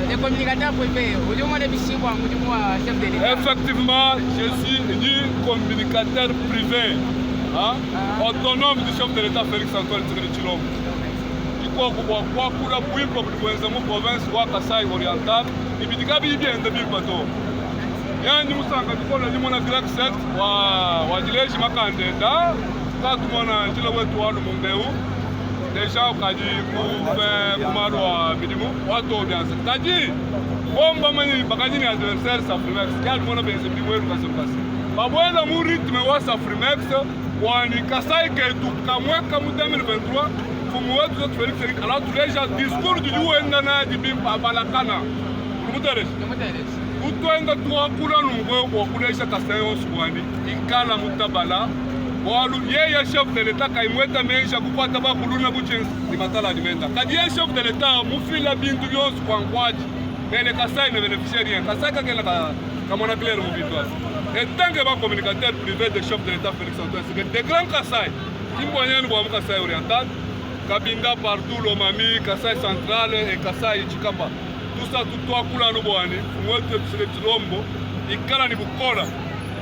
Les communicateurs privés, chef de l'État. Effectivement, je suis communicateur privé, autonome du chef de l'État Félix Antoine Tshisekedi. Kwa kula kuipa kuwenza mu province wa Kasai Oriental ibidika bien de bipato yani musanga tukola limona direct set wa dileji makandenda katumona njila wetu wa Lumbeu deja ukaji kumarwa bidimu watu audience kaji bomba mani bakani ni adversaire Safrimex kali mona benze bidimu wetu kasukasi babwela mu rythme wa Safrimex wani Kasai ketu kamweka mu 2023 alors déjà discours du Luenda na di bimpa balakana umuteresh utwenga tuakula nungwe wakulesha Kasayo Swani ikala mutabala walu yeye chef de l'État kaimweta meisha kupata bakuluna buchenzi ni matala alimenta kadi ye chef de l'État mufila bintu byose kwankwaji mele Kasai ne beneficiaire Kasai kakela kamona clair mu bitwasi etange ba communicateur privé de chef de l'État Félix Antoine Tshisekedi de Grand Kasai imbonyani bwa Kasai Oriental Kabinda partout Lomami, Kasai Central et Kasai Chikapa. Tout ça, tout toi, Kula Nobouani, Mouette Tsilombo, Ikala Nibukola.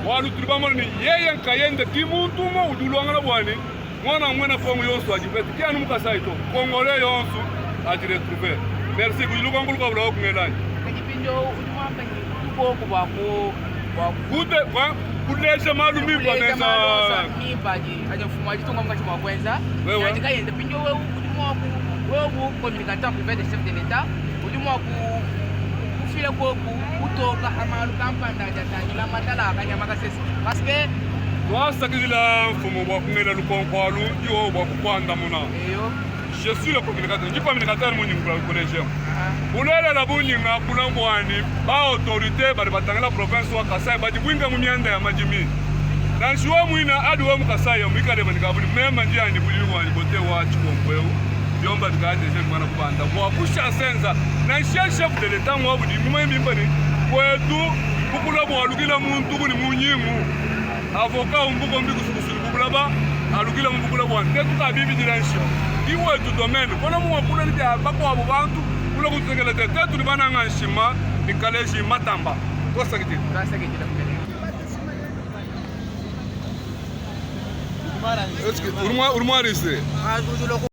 Walu Tribamani, Yayan Kayende, Timutumo, Udulanga Nobouani, Mwana Fongo Yonsu, Adjibet, Kianum Kasai, Congolais Yonsu, a été retrouvé. Merci, vous nous avons vu au Melay. Kulesha malumi baneza mibaji aje mfumaji tunga mkati mwa kwenza katika yende pinjo wewe communicateur privé de chef de l'État ulimo kufile ko kutoka amalu kampanda jatangila matala akanyama kasese parce que wasakizila mfumo bwa kungela lukonkwalu yo bwa kukwanda muna je suis le communicateur je communicateur muni ngula collège ulele la bunyinga kula mwani ba autorité bari batangala province wa Kasai badi bwinga mu myanda ya majimi na shuwa mwina adi wa mu Kasai ya mwikale banikabuni mema njia ni bulimu wa bote wa chikombweu byomba dikaje je mwana kubanda kwa kusha senza na chef de l'État mwa budi mwe mimbani kwetu kukula bwa lugila muntu kuni munyingu avocat umbuko mbiku sukusulu kubulaba alugila mbukula bwa ntetu ka bibi diranshi iwe tu domaine kono mu wakula lija bako abo bantu kula kutsengela tetu libana ngashima nikaleji matamba tosakiti urumwa rise